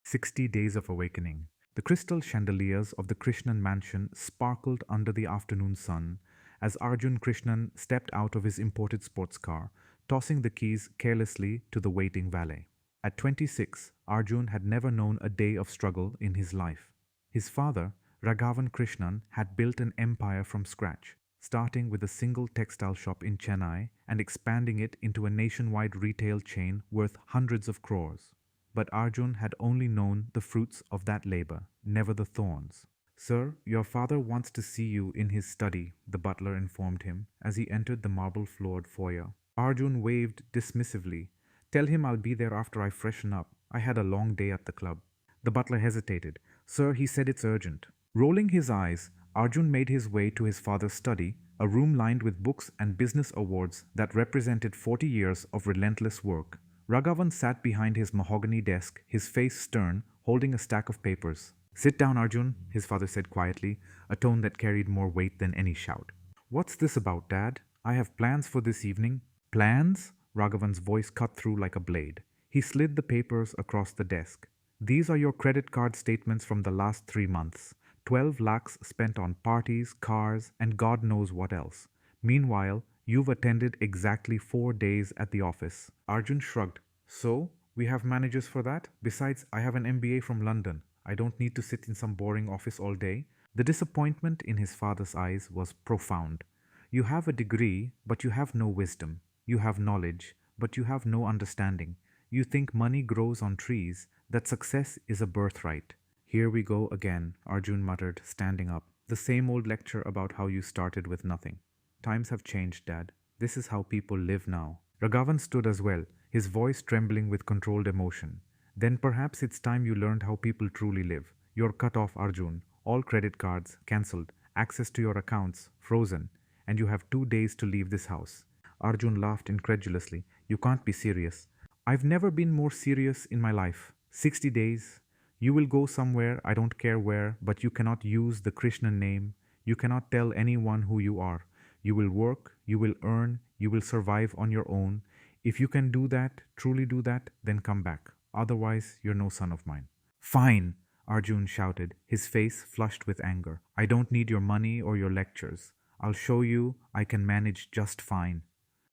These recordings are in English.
60 Days of Awakening. The crystal chandeliers of the Krishnan mansion sparkled under the afternoon sun as Arjun Krishnan stepped out of his imported sports car, tossing the keys carelessly to the waiting valet. At 26, Arjun had never known a day of struggle in his life. His father, Raghavan Krishnan, had built an empire from scratch, starting with a single textile shop in Chennai and expanding it into a nationwide retail chain worth hundreds of crores. But Arjun had only known the fruits of that labor, never the thorns. Sir, your father wants to see you in his study, the butler informed him as he entered the marble floored foyer. Arjun waved dismissively. Tell him I'll be there after I freshen up. I had a long day at the club. The butler hesitated. Sir, he said it's urgent. Rolling his eyes, Arjun made his way to his father's study, a room lined with books and business awards that represented 40 years of relentless work. Raghavan sat behind his mahogany desk, his face stern, holding a stack of papers. Sit down, Arjun, his father said quietly, a tone that carried more weight than any shout. What's this about, Dad? I have plans for this evening. Plans? Raghavan's voice cut through like a blade. He slid the papers across the desk. These are your credit card statements from the last 3 months. 12 lakhs spent on parties, cars, and God knows what else. Meanwhile, you've attended exactly 4 days at the office. Arjun shrugged. So, we have managers for that? Besides, I have an MBA from London. I don't need to sit in some boring office all day. The disappointment in his father's eyes was profound. You have a degree, but you have no wisdom. You have knowledge, but you have no understanding. You think money grows on trees, that success is a birthright. Here we go again, Arjun muttered, standing up. The same old lecture about how you started with nothing. Times have changed, Dad. This is how people live now. Raghavan stood as well, his voice trembling with controlled emotion. Then perhaps it's time you learned how people truly live. You're cut off, Arjun. All credit cards cancelled, access to your accounts frozen, and you have 2 days to leave this house. Arjun laughed incredulously. You can't be serious. I've never been more serious in my life. 60 days. You will go somewhere, I don't care where, but you cannot use the Krishnan name. You cannot tell anyone who you are. You will work, you will earn, you will survive on your own. If you can do that, truly do that, then come back. Otherwise, you're no son of mine. Fine, Arjun shouted, his face flushed with anger. I don't need your money or your lectures. I'll show you I can manage just fine.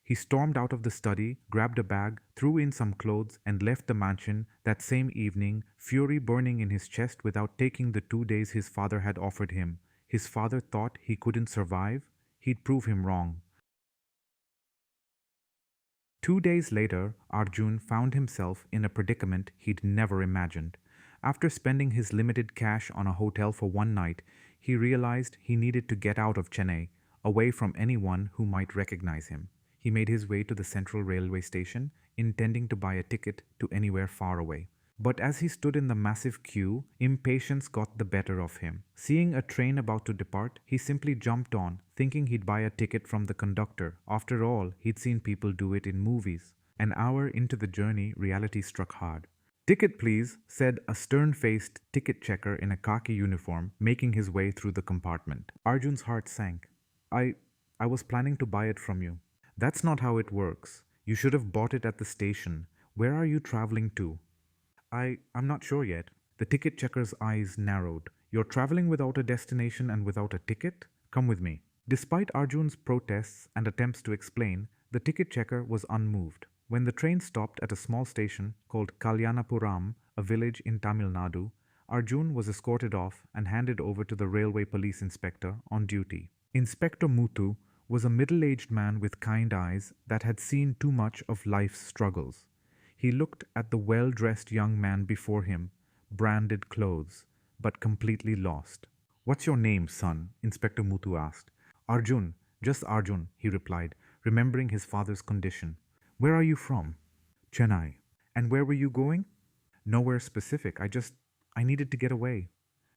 He stormed out of the study, grabbed a bag, threw in some clothes, and left the mansion that same evening, fury burning in his chest without taking the 2 days his father had offered him. His father thought he couldn't survive. He'd prove him wrong. 2 days later, Arjun found himself in a predicament he'd never imagined. After spending his limited cash on a hotel for one night, he realized he needed to get out of Chennai, away from anyone who might recognize him. He made his way to the central railway station, intending to buy a ticket to anywhere far away. But as he stood in the massive queue, impatience got the better of him. Seeing a train about to depart, he simply jumped on, thinking he'd buy a ticket from the conductor. After all, he'd seen people do it in movies. An hour into the journey, reality struck hard. Ticket, please, said a stern-faced ticket checker in a khaki uniform, making his way through the compartment. Arjun's heart sank. I was planning to buy it from you. That's not how it works. You should have bought it at the station. Where are you traveling to? I'm not sure yet. The ticket checker's eyes narrowed. You're traveling without a destination and without a ticket? Come with me. Despite Arjun's protests and attempts to explain, the ticket checker was unmoved. When the train stopped at a small station called Kalyanapuram, a village in Tamil Nadu, Arjun was escorted off and handed over to the railway police inspector on duty. Inspector Muthu was a middle-aged man with kind eyes that had seen too much of life's struggles. He looked at the well-dressed young man before him, branded clothes, but completely lost. What's your name, son? Inspector Muthu asked. Arjun, just Arjun, he replied, remembering his father's condition. Where are you from? Chennai. And where were you going? Nowhere specific. I needed to get away.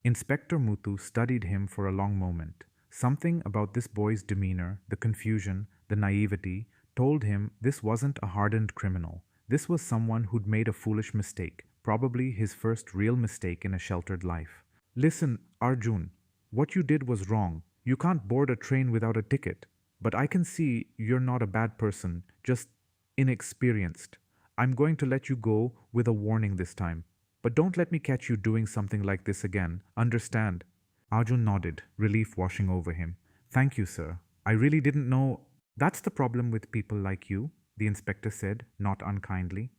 Inspector Muthu studied him for a long moment. Something about this boy's demeanor, the confusion, the naivety, told him this wasn't a hardened criminal. This was someone who'd made a foolish mistake, probably his first real mistake in a sheltered life. Listen, Arjun, what you did was wrong. You can't board a train without a ticket. But I can see you're not a bad person, just inexperienced. I'm going to let you go with a warning this time. But don't let me catch you doing something like this again. Understand? Arjun nodded, relief washing over him. Thank you, sir. I really didn't know. That's the problem with people like you, the inspector said, not unkindly.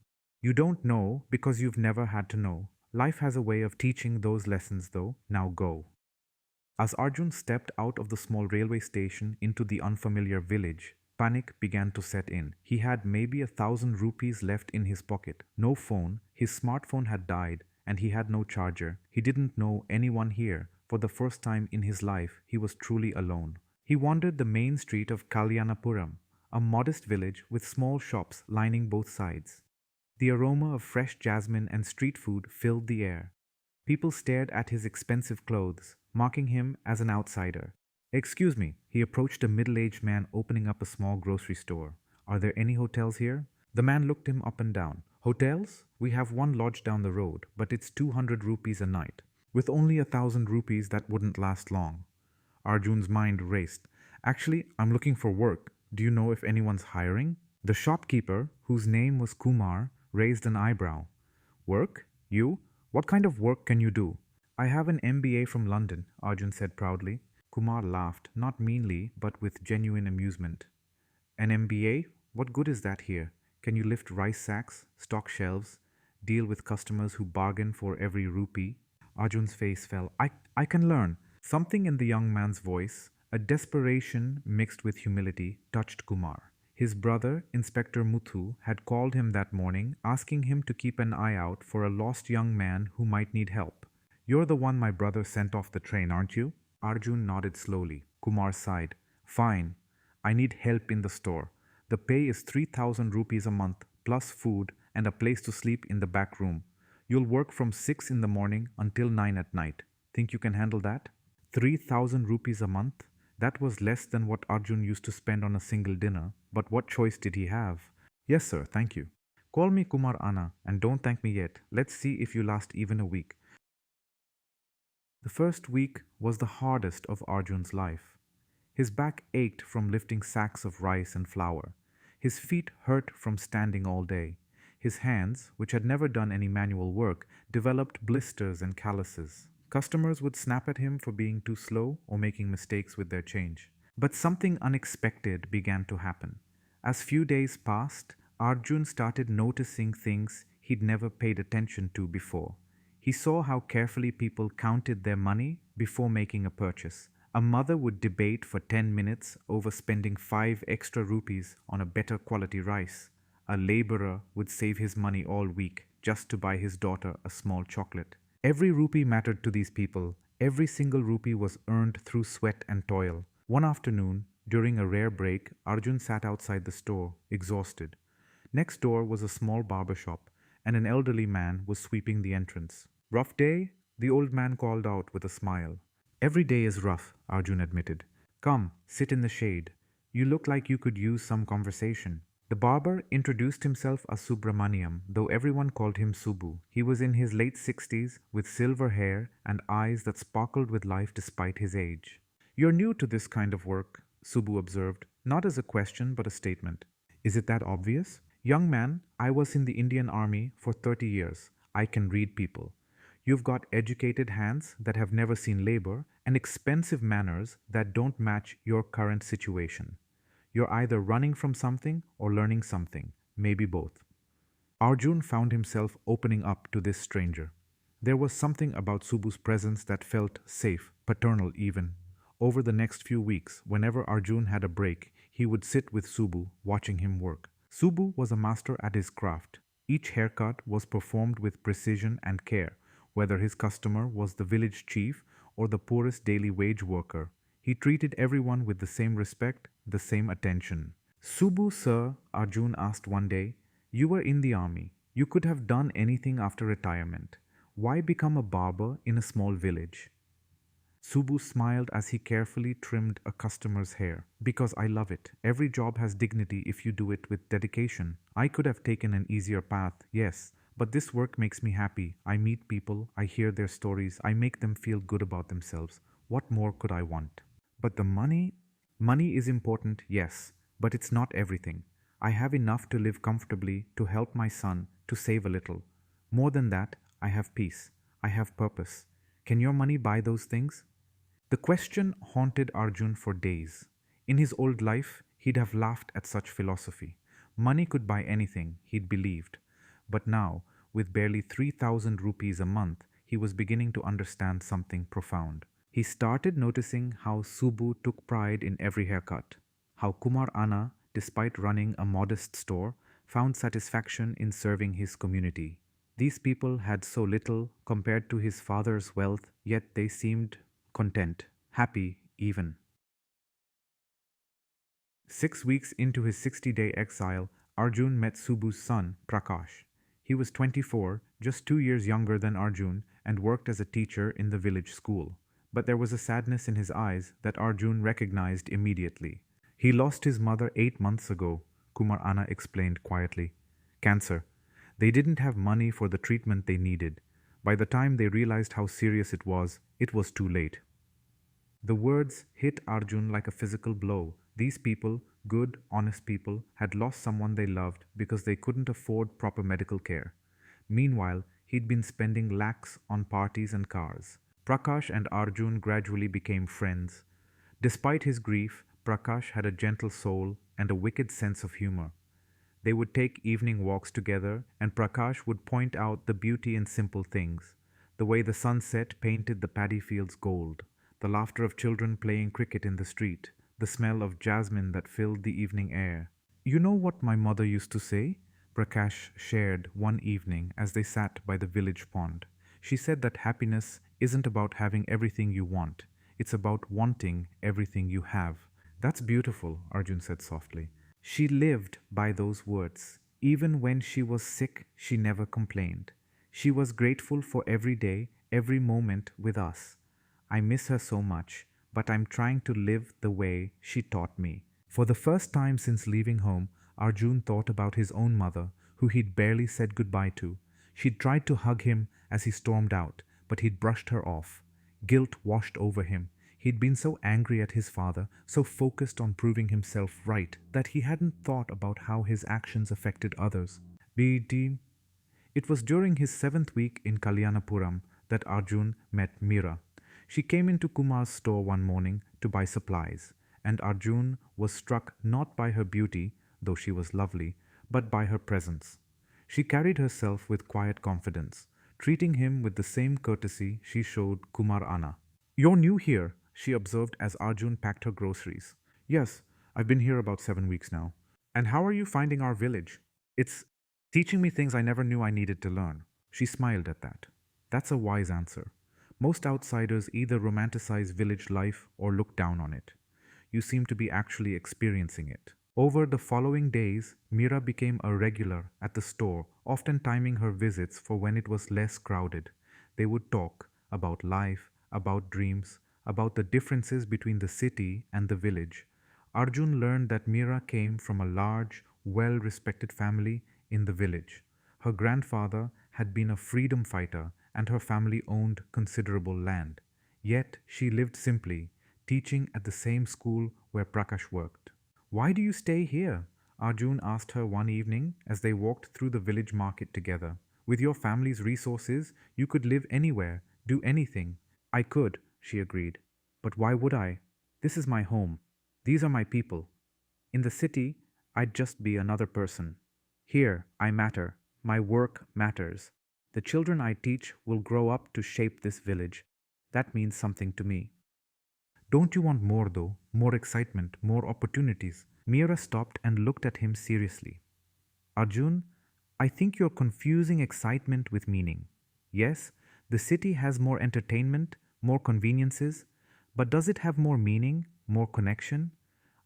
You don't know because you've never had to know. Life has a way of teaching those lessons, though. Now go. As Arjun stepped out of the small railway station into the unfamiliar village, panic began to set in. He had maybe 1,000 rupees left in his pocket, no phone, his smartphone had died, and he had no charger. He didn't know anyone here. For the first time in his life, he was truly alone. He wandered the main street of Kalyanapuram, a modest village with small shops lining both sides. The aroma of fresh jasmine and street food filled the air. People stared at his expensive clothes, marking him as an outsider. Excuse me, he approached a middle aged man opening up a small grocery store. Are there any hotels here? The man looked him up and down. Hotels? We have one lodge down the road, but it's 200 rupees a night. With only 1,000 rupees, that wouldn't last long. Arjun's mind raced. Actually, I'm looking for work. Do you know if anyone's hiring? The shopkeeper, whose name was Kumar, raised an eyebrow. Work? You? What kind of work can you do? I have an MBA from London, Arjun said proudly. Kumar laughed, not meanly, but with genuine amusement. An MBA? What good is that here? Can you lift rice sacks, stock shelves, deal with customers who bargain for every rupee? Arjun's face fell. I can learn. Something in the young man's voice, a desperation mixed with humility, touched Kumar. His brother, Inspector Muthu, had called him that morning, asking him to keep an eye out for a lost young man who might need help. You're the one my brother sent off the train, aren't you? Arjun nodded slowly. Kumar sighed. Fine. I need help in the store. The pay is 3,000 rupees a month, plus food and a place to sleep in the back room. You'll work from 6 in the morning until 9 at night. Think you can handle that? 3,000 rupees a month? That was less than what Arjun used to spend on a single dinner, but what choice did he have? Yes, sir, thank you. Call me Kumar Anna, and don't thank me yet. Let's see if you last even a week. The first week was the hardest of Arjun's life. His back ached from lifting sacks of rice and flour. His feet hurt from standing all day. His hands, which had never done any manual work, developed blisters and calluses. Customers would snap at him for being too slow or making mistakes with their change. But something unexpected began to happen. As few days passed, Arjun started noticing things he'd never paid attention to before. He saw how carefully people counted their money before making a purchase. A mother would debate for 10 minutes over spending 5 extra rupees on a better quality rice. A laborer would save his money all week just to buy his daughter a small chocolate. Every rupee mattered to these people. Every single rupee was earned through sweat and toil. One afternoon, during a rare break, Arjun sat outside the store, exhausted. Next door was a small barber shop, and an elderly man was sweeping the entrance. Rough day? The old man called out with a smile. Every day is rough, Arjun admitted. Come, sit in the shade. You look like you could use some conversation. The barber introduced himself as Subramaniam, though everyone called him Subu. He was in his late 60s, with silver hair and eyes that sparkled with life despite his age. You're new to this kind of work, Subu observed, not as a question but a statement. Is it that obvious? Young man, I was in the Indian Army for 30 years. I can read people. You've got educated hands that have never seen labor and expensive manners that don't match your current situation. You're either running from something or learning something, maybe both. Arjun found himself opening up to this stranger. There was something about Subu's presence that felt safe, paternal even. Over the next few weeks, whenever Arjun had a break, he would sit with Subu, watching him work. Subu was a master at his craft. Each haircut was performed with precision and care, whether his customer was the village chief or the poorest daily wage worker. He treated everyone with the same respect, the same attention. Subu, sir, Arjun asked one day, you were in the army. You could have done anything after retirement. Why become a barber in a small village? Subu smiled as he carefully trimmed a customer's hair. Because I love it. Every job has dignity if you do it with dedication. I could have taken an easier path, yes. But this work makes me happy. I meet people, I hear their stories, I make them feel good about themselves. What more could I want? But the money? Money is important, yes, but it's not everything. I have enough to live comfortably, to help my son, to save a little. More than that, I have peace. I have purpose. Can your money buy those things? The question haunted Arjun for days. In his old life, he'd have laughed at such philosophy. Money could buy anything, he'd believed. But now, with barely 3,000 rupees a month, he was beginning to understand something profound. He started noticing how Subu took pride in every haircut, how Kumar Anna, despite running a modest store, found satisfaction in serving his community. These people had so little compared to his father's wealth, yet they seemed content, happy even. 6 weeks into his 60-day exile, Arjun met Subu's son, Prakash. He was 24, just 2 years younger than Arjun, and worked as a teacher in the village school. But there was a sadness in his eyes that Arjun recognized immediately. He lost his mother 8 months ago, Kumar Anna explained quietly. Cancer. They didn't have money for the treatment they needed. By the time they realized how serious it was too late. The words hit Arjun like a physical blow. These people, good, honest people, had lost someone they loved because they couldn't afford proper medical care. Meanwhile, he'd been spending lakhs on parties and cars. Prakash and Arjun gradually became friends. Despite his grief, Prakash had a gentle soul and a wicked sense of humor. They would take evening walks together, and Prakash would point out the beauty in simple things, the way the sunset painted the paddy fields gold, the laughter of children playing cricket in the street, the smell of jasmine that filled the evening air. You know what my mother used to say? Prakash shared one evening as they sat by the village pond. She said that happiness isn't about having everything you want, it's about wanting everything you have. That's beautiful, Arjun said softly. She lived by those words. Even when she was sick, she never complained. She was grateful for every day, every moment with us. I miss her so much, but I'm trying to live the way she taught me. For the first time since leaving home, Arjun thought about his own mother, who he'd barely said goodbye to. She'd tried to hug him as he stormed out, but he'd brushed her off. Guilt washed over him. He'd been so angry at his father, so focused on proving himself right, that he hadn't thought about how his actions affected others. B.D. It was during his 7th week in Kalyanapuram that Arjun met Meera. She came into Kumar's store one morning to buy supplies, and Arjun was struck not by her beauty, though she was lovely, but by her presence. She carried herself with quiet confidence, treating him with the same courtesy she showed Kumar Anna. You're new here, she observed as Arjun packed her groceries. Yes, I've been here about 7 weeks now. And how are you finding our village? It's teaching me things I never knew I needed to learn. She smiled at that. That's a wise answer. Most outsiders either romanticize village life or look down on it. You seem to be actually experiencing it. Over the following days, Meera became a regular at the store, often timing her visits for when it was less crowded. They would talk about life, about dreams, about the differences between the city and the village. Arjun learned that Meera came from a large, well respected family in the village. Her grandfather had been a freedom fighter and her family owned considerable land. Yet she lived simply, teaching at the same school where Prakash worked. Why do you stay here? Arjun asked her one evening as they walked through the village market together. With your family's resources, you could live anywhere, do anything. I could, she agreed. But why would I? This is my home. These are my people. In the city, I'd just be another person. Here, I matter. My work matters. The children I teach will grow up to shape this village. That means something to me. Don't you want more, though? More excitement, more opportunities? Meera stopped and looked at him seriously. Arjun, I think you're confusing excitement with meaning. Yes, the city has more entertainment, more conveniences, but does it have more meaning, more connection?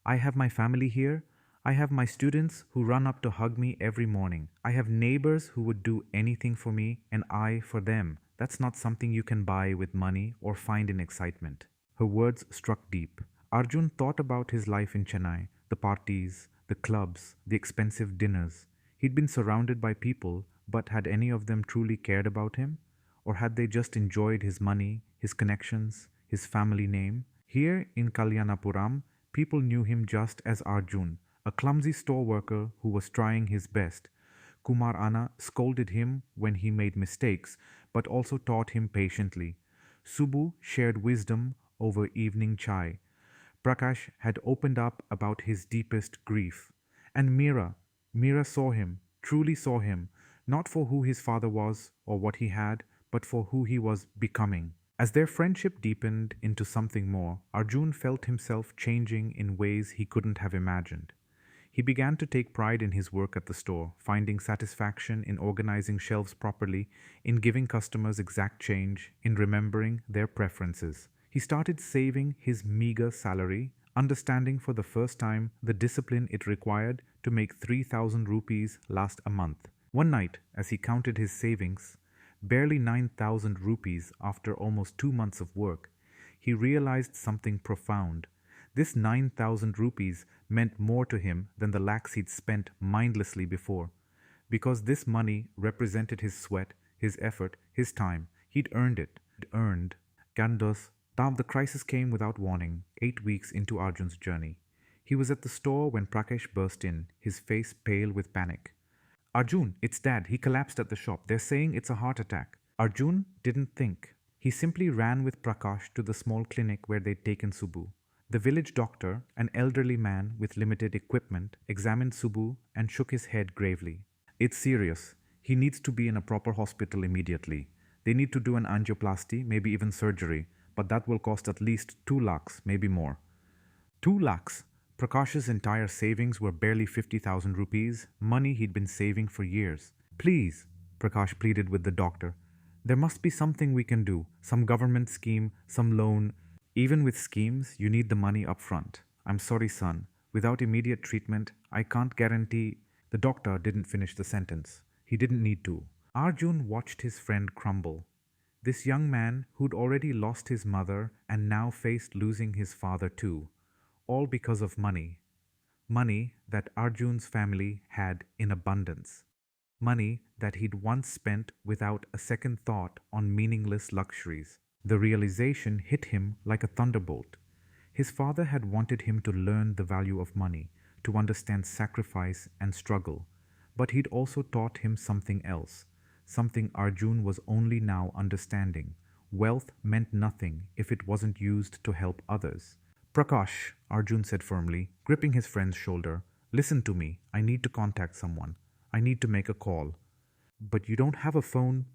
I have my family here. I have my students who run up to hug me every morning. I have neighbors who would do anything for me, and I for them. That's not something you can buy with money or find in excitement. Her words struck deep. Arjun thought about his life in Chennai, the parties, the clubs, the expensive dinners. He'd been surrounded by people, but had any of them truly cared about him? Or had they just enjoyed his money, his connections, his family name? Here in Kalyanapuram, people knew him just as Arjun, a clumsy store worker who was trying his best. Kumar Anna scolded him when he made mistakes, but also taught him patiently. Subbu shared wisdom over evening chai. Prakash had opened up about his deepest grief. And Meera saw him, truly saw him, not for who his father was or what he had, but for who he was becoming. As their friendship deepened into something more, Arjun felt himself changing in ways he couldn't have imagined. He began to take pride in his work at the store, finding satisfaction in organizing shelves properly, in giving customers exact change, in remembering their preferences. He started saving his meager salary, understanding for the first time the discipline it required to make 3,000 rupees last a month. One night, as he counted his savings, barely 9,000 rupees after almost 2 months of work, he realized something profound. This 9,000 rupees meant more to him than the lakhs he'd spent mindlessly before. Because this money represented his sweat, his effort, his time. He'd earned it. He'd earned Gandos. Now the crisis came without warning, 8 weeks into Arjun's journey. He was at the store when Prakash burst in, his face pale with panic. Arjun, it's Dad. He collapsed at the shop. They're saying it's a heart attack. Arjun didn't think. He simply ran with Prakash to the small clinic where they'd taken Subbu. The village doctor, an elderly man with limited equipment, examined Subbu and shook his head gravely. It's serious. He needs to be in a proper hospital immediately. They need to do an angioplasty, maybe even surgery, but that will cost at least 2 lakhs, maybe more. 2 lakhs. Prakash's entire savings were barely 50,000 rupees, money he'd been saving for years. Please, Prakash pleaded with the doctor. There must be something we can do, some government scheme, some loan. Even with schemes, you need the money up front. I'm sorry, son. Without immediate treatment, I can't guarantee. The doctor didn't finish the sentence. He didn't need to. Arjun watched his friend crumble. This young man who'd already lost his mother and now faced losing his father too. All because of money. Money that Arjun's family had in abundance. Money that he'd once spent without a second thought on meaningless luxuries. The realization hit him like a thunderbolt. His father had wanted him to learn the value of money, to understand sacrifice and struggle, but he'd also taught him something else, something Arjun was only now understanding. Wealth meant nothing if it wasn't used to help others. Prakash, Arjun said firmly, gripping his friend's shoulder, listen to me. I need to contact someone. I need to make a call. But you don't have a phone?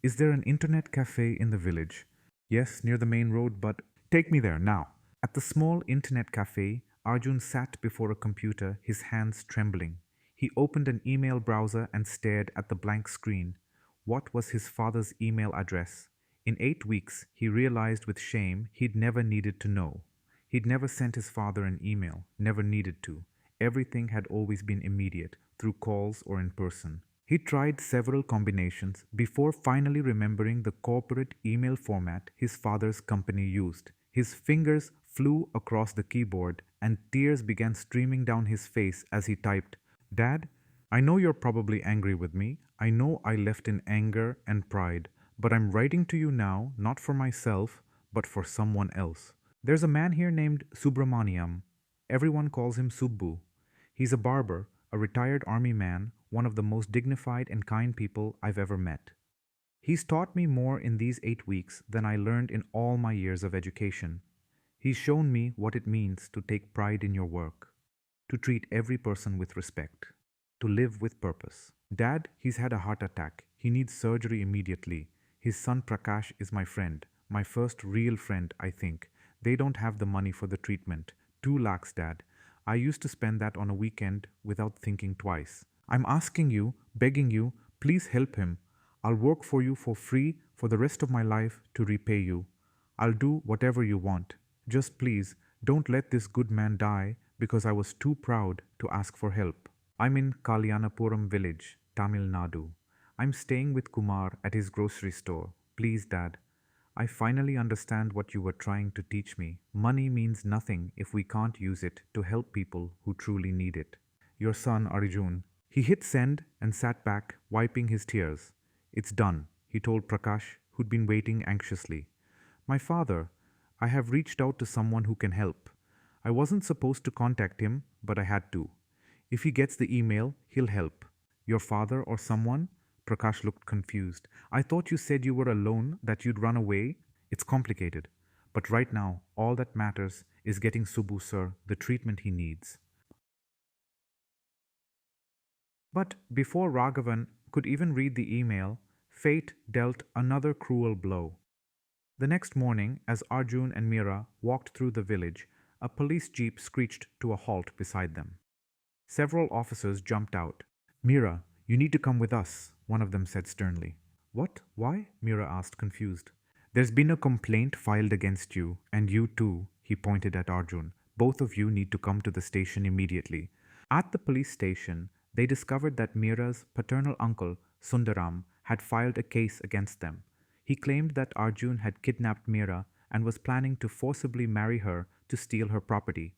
Is there an internet cafe in the village? Yes, near the main road, but take me there now. At the small internet cafe, Arjun sat before a computer, his hands trembling. He opened an email browser and stared at the blank screen. What was his father's email address? In 8 weeks, he realized with shame he'd never needed to know. He'd never sent his father an email, never needed to. Everything had always been immediate, through calls or in person. He tried several combinations before finally remembering the corporate email format his father's company used. His fingers flew across the keyboard and tears began streaming down his face as he typed, Dad, I know you're probably angry with me. I know I left in anger and pride, but I'm writing to you now not for myself, but for someone else. There's a man here named Subramaniam. Everyone calls him Subbu. He's a barber, a retired army man, one of the most dignified and kind people I've ever met. He's taught me more in these 8 weeks than I learned in all my years of education. He's shown me what it means to take pride in your work, to treat every person with respect, to live with purpose. Dad, he's had a heart attack. He needs surgery immediately. His son Prakash is my friend, my first real friend, I think. They don't have the money for the treatment. 2 lakhs, Dad. I used to spend that on a weekend without thinking twice. I'm asking you, begging you, please help him. I'll work for you for free for the rest of my life to repay you. I'll do whatever you want. Just please, don't let this good man die because I was too proud to ask for help. I'm in Kalyanapuram village, Tamil Nadu. I'm staying with Kumar at his grocery store. Please, Dad. I finally understand what you were trying to teach me. Money means nothing if we can't use it to help people who truly need it. Your son, Arjun. He hit send and sat back, wiping his tears. It's done, he told Prakash, who'd been waiting anxiously. My father, I have reached out to someone who can help. I wasn't supposed to contact him, but I had to. If he gets the email, he'll help. Your father or someone? Prakash looked confused. I thought you said you were alone, that you'd run away. It's complicated. But right now, all that matters is getting Subbu sir the treatment he needs. But before Raghavan could even read the email, fate dealt another cruel blow. The next morning, as Arjun and Meera walked through the village, a police jeep screeched to a halt beside them. Several officers jumped out. Meera, you need to come with us, one of them said sternly. What? Why? Meera asked, confused. There's been a complaint filed against you, and you too, he pointed at Arjun. Both of you need to come to the station immediately. At the police station, they discovered that Meera's paternal uncle, Sundaram, had filed a case against them. He claimed that Arjun had kidnapped Meera and was planning to forcibly marry her to steal her property.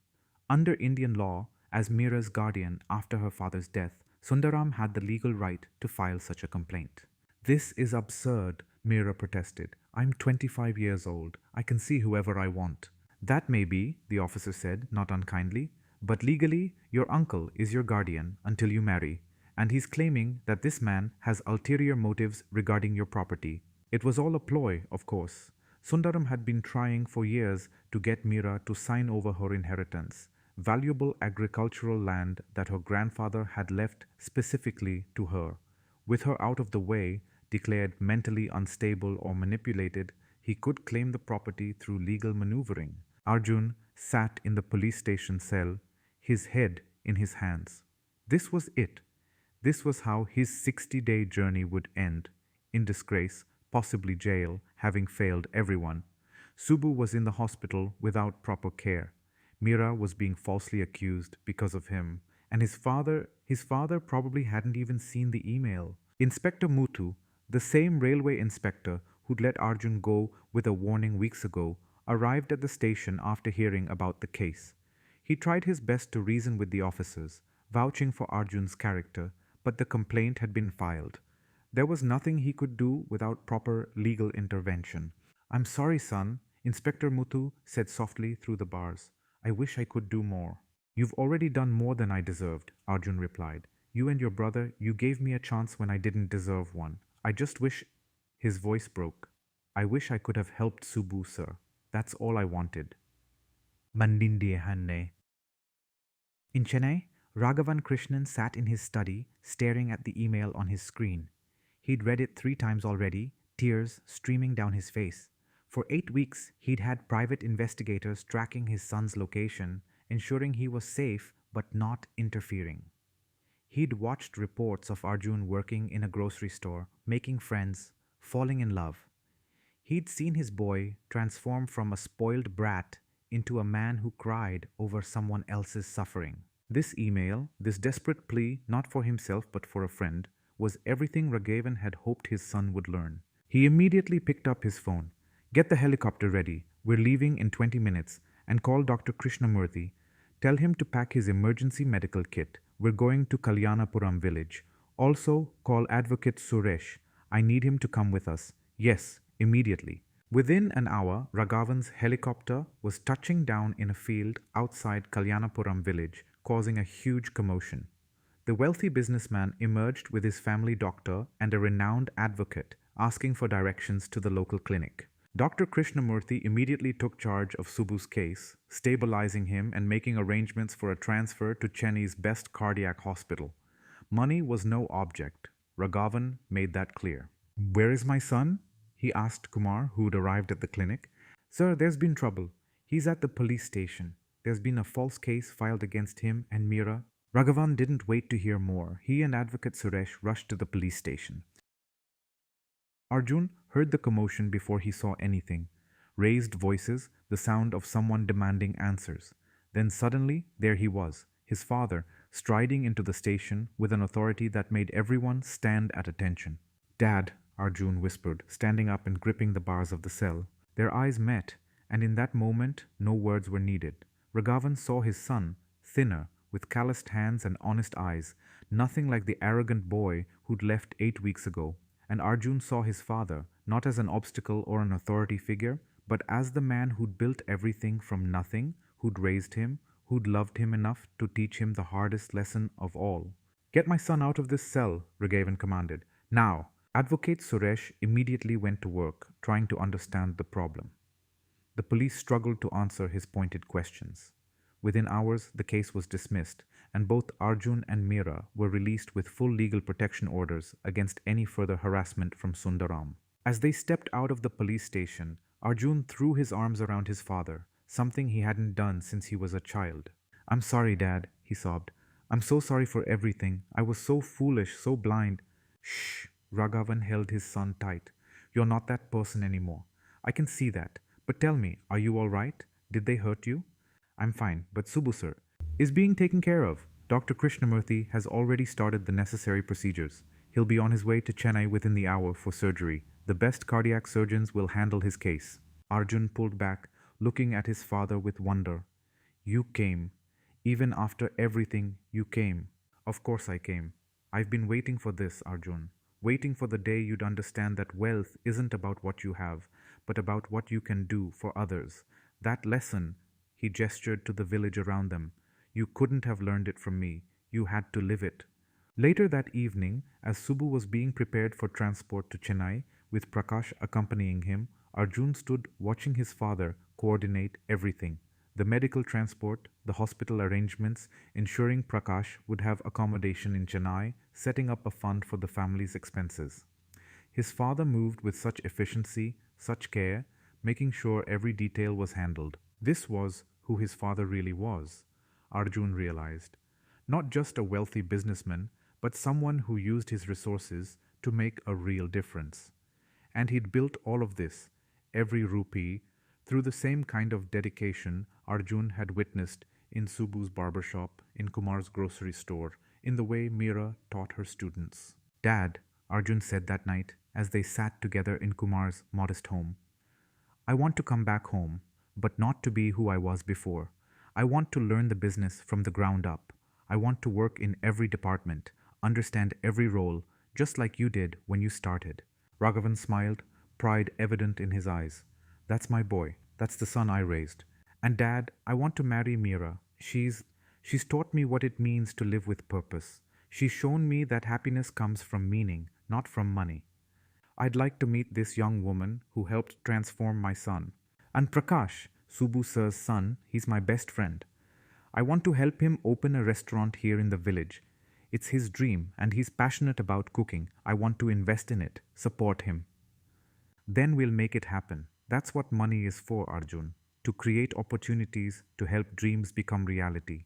Under Indian law, as Meera's guardian after her father's death, Sundaram had the legal right to file such a complaint. This is absurd, Meera protested. I'm 25 years old. I can see whoever I want. That may be, the officer said, not unkindly, but legally, your uncle is your guardian until you marry, and he's claiming that this man has ulterior motives regarding your property. It was all a ploy, of course. Sundaram had been trying for years to get Meera to sign over her inheritance, valuable agricultural land that her grandfather had left specifically to her. With her out of the way, declared mentally unstable or manipulated, he could claim the property through legal maneuvering. Arjun sat in the police station cell, his head in his hands. This was it. This was how his 60-day journey would end, in disgrace, possibly jail, having failed everyone. Subbu was in the hospital without proper care. Meera was being falsely accused because of him, and his father probably hadn't even seen the email. Inspector Muthu, the same railway inspector who'd let Arjun go with a warning weeks ago, arrived at the station after hearing about the case. He tried his best to reason with the officers, vouching for Arjun's character, but the complaint had been filed. There was nothing he could do without proper legal intervention. I'm sorry, son, Inspector Muthu said softly through the bars. I wish I could do more. You've already done more than I deserved, Arjun replied. You and your brother, you gave me a chance when I didn't deserve one. I just wish. His voice broke. I wish I could have helped Subbu, sir. That's all I wanted. Mandindiye Hanne. In Chennai, Raghavan Krishnan sat in his study, staring at the email on his screen. He'd read it 3 times already, tears streaming down his face. For 8 weeks, he'd had private investigators tracking his son's location, ensuring he was safe but not interfering. He'd watched reports of Arjun working in a grocery store, making friends, falling in love. He'd seen his boy transform from a spoiled brat into a man who cried over someone else's suffering. This email, this desperate plea not for himself but for a friend, was everything Raghavan had hoped his son would learn. He immediately picked up his phone. Get the helicopter ready. We're leaving in 20 minutes. And call Dr. Krishnamurthy. Tell him to pack his emergency medical kit. We're going to Kalyanapuram village. Also, call Advocate Suresh. I need him to come with us. Yes, immediately. Within an hour, Raghavan's helicopter was touching down in a field outside Kalyanapuram village, causing a huge commotion. The wealthy businessman emerged with his family doctor and a renowned advocate, asking for directions to the local clinic. Dr. Krishnamurthy immediately took charge of Subbu's case, stabilizing him and making arrangements for a transfer to Chennai's best cardiac hospital. Money was no object. Raghavan made that clear. Where is my son? He asked Kumar, who'd arrived at the clinic. Sir, there's been trouble. He's at the police station. There's been a false case filed against him and Meera. Raghavan didn't wait to hear more. He and Advocate Suresh rushed to the police station. Arjun heard the commotion before he saw anything. Raised voices, the sound of someone demanding answers. Then suddenly, there he was, his father, striding into the station with an authority that made everyone stand at attention. Dad, Arjun whispered, standing up and gripping the bars of the cell. Their eyes met, and in that moment, no words were needed. Raghavan saw his son, thinner, with calloused hands and honest eyes, nothing like the arrogant boy who'd left 8 weeks ago. And Arjun saw his father, not as an obstacle or an authority figure, but as the man who'd built everything from nothing, who'd raised him, who'd loved him enough to teach him the hardest lesson of all. Get my son out of this cell, Raghavan commanded. Now! Advocate Suresh immediately went to work, trying to understand the problem. The police struggled to answer his pointed questions. Within hours, the case was dismissed, and both Arjun and Meera were released with full legal protection orders against any further harassment from Sundaram. As they stepped out of the police station, Arjun threw his arms around his father, something he hadn't done since he was a child. I'm sorry, Dad, he sobbed. I'm so sorry for everything. I was so foolish, so blind. Shh, Raghavan held his son tight. You're not that person anymore. I can see that. But tell me, are you all right? Did they hurt you? I'm fine, but Subbu sir is being taken care of. Dr. Krishnamurthy has already started the necessary procedures. He'll be on his way to Chennai within the hour for surgery. The best cardiac surgeons will handle his case. Arjun pulled back, looking at his father with wonder. You came. Even after everything, you came. Of course I came. I've been waiting for this, Arjun. Waiting for the day you'd understand that wealth isn't about what you have, but about what you can do for others. That lesson, he gestured to the village around them. You couldn't have learned it from me. You had to live it. Later that evening, as Subbu was being prepared for transport to Chennai, with Prakash accompanying him, Arjun stood watching his father coordinate everything. The medical transport, the hospital arrangements, ensuring Prakash would have accommodation in Chennai, setting up a fund for the family's expenses. His father moved with such efficiency, such care, making sure every detail was handled. This was who his father really was, Arjun realized. Not just a wealthy businessman, but someone who used his resources to make a real difference. And he'd built all of this, every rupee, through the same kind of dedication Arjun had witnessed in Subbu's barbershop, in Kumar's grocery store, in the way Meera taught her students. Dad, Arjun said that night as they sat together in Kumar's modest home, I want to come back home, but not to be who I was before. I want to learn the business from the ground up. I want to work in every department, understand every role, just like you did when you started. Raghavan smiled, pride evident in his eyes. That's my boy. That's the son I raised. And Dad, I want to marry Meera. She's taught me what it means to live with purpose. She's shown me that happiness comes from meaning, not from money. I'd like to meet this young woman who helped transform my son. And Prakash, Subbu sir's son, he's my best friend. I want to help him open a restaurant here in the village. It's his dream and he's passionate about cooking. I want to invest in it, support him. Then we'll make it happen. That's what money is for, Arjun. To create opportunities to help dreams become reality.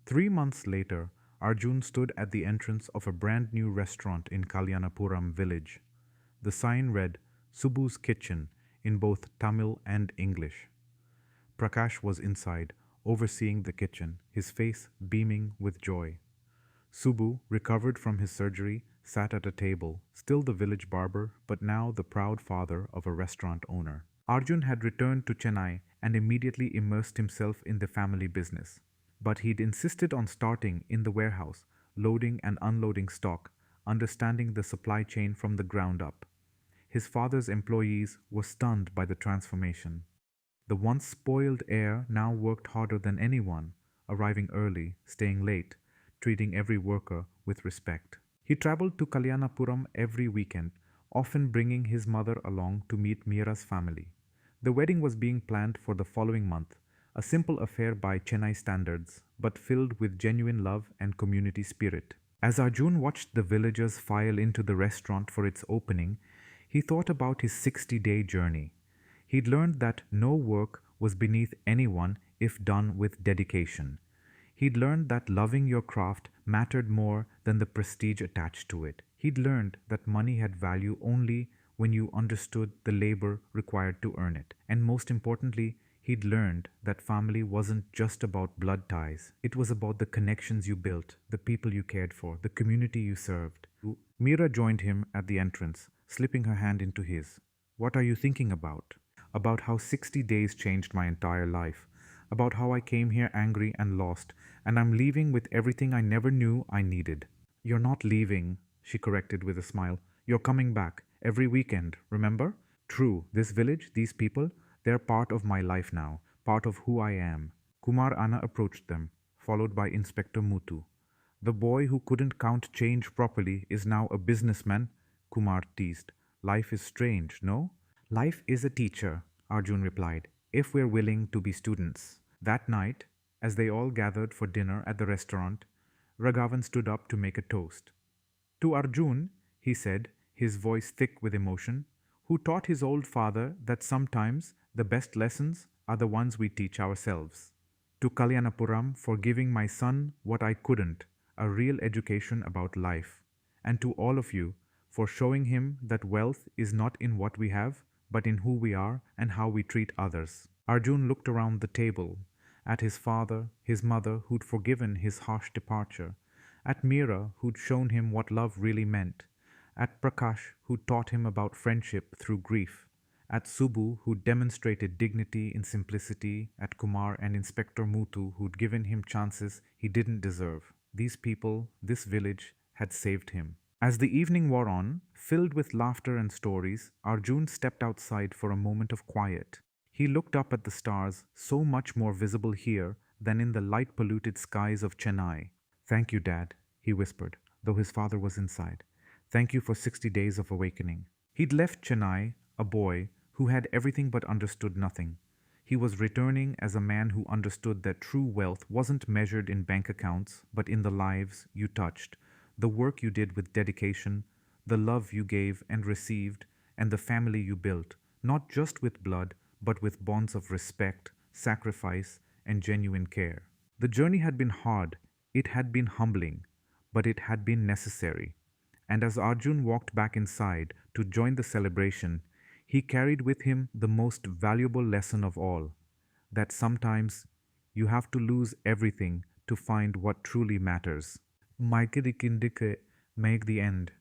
3 months later, Arjun stood at the entrance of a brand new restaurant in Kalyanapuram village. The sign read, Subbu's Kitchen, in both Tamil and English. Prakash was inside, overseeing the kitchen, his face beaming with joy. Subbu, recovered from his surgery, sat at a table, still the village barber, but now the proud father of a restaurant owner. Arjun had returned to Chennai and immediately immersed himself in the family business. But he'd insisted on starting in the warehouse, loading and unloading stock, understanding the supply chain from the ground up. His father's employees were stunned by the transformation. The once spoiled heir now worked harder than anyone, arriving early, staying late, treating every worker with respect. He traveled to Kalyanapuram every weekend, often bringing his mother along to meet Meera's family. The wedding was being planned for the following month, a simple affair by Chennai standards, but filled with genuine love and community spirit. As Arjun watched the villagers file into the restaurant for its opening, he thought about his 60-day journey. He'd learned that no work was beneath anyone if done with dedication. He'd learned that loving your craft mattered more than the prestige attached to it. He'd learned that money had value only when you understood the labor required to earn it. And most importantly, he'd learned that family wasn't just about blood ties. It was about the connections you built, the people you cared for, the community you served. Meera joined him at the entrance, slipping her hand into his. What are you thinking about? About how 60 days changed my entire life. About how I came here angry and lost, and I'm leaving with everything I never knew I needed. You're not leaving, she corrected with a smile. You're coming back, every weekend, remember? True, this village, these people, they're part of my life now, part of who I am. Kumar Anna approached them, followed by Inspector Mutu. The boy who couldn't count change properly is now a businessman, Kumar teased. Life is strange, no? Life is a teacher, Arjun replied, if we're willing to be students. That night, as they all gathered for dinner at the restaurant, Raghavan stood up to make a toast. To Arjun, he said, his voice thick with emotion, who taught his old father that sometimes the best lessons are the ones we teach ourselves. To Kalyanapuram for giving my son what I couldn't, a real education about life. And to all of you for showing him that wealth is not in what we have, but in who we are and how we treat others. Arjun looked around the table, at his father, his mother who'd forgiven his harsh departure, at Meera who'd shown him what love really meant, at Prakash who taught him about friendship through grief, at Subbu who demonstrated dignity in simplicity, at Kumar and Inspector Muthu who'd given him chances he didn't deserve. These people, this village, had saved him. As the evening wore on, filled with laughter and stories, Arjun stepped outside for a moment of quiet. He looked up at the stars, so much more visible here than in the light polluted skies of Chennai. Thank you, Dad, he whispered, though his father was inside. Thank you for 60 days of awakening. He'd left Chennai, a boy who had everything but understood nothing. He was returning as a man who understood that true wealth wasn't measured in bank accounts, but in the lives you touched, the work you did with dedication, the love you gave and received, and the family you built, not just with blood, but with bonds of respect, sacrifice, and genuine care. The journey had been hard, it had been humbling, but it had been necessary. And as Arjun walked back inside to join the celebration, he carried with him the most valuable lesson of all, that sometimes you have to lose everything to find what truly matters. Mike make the end.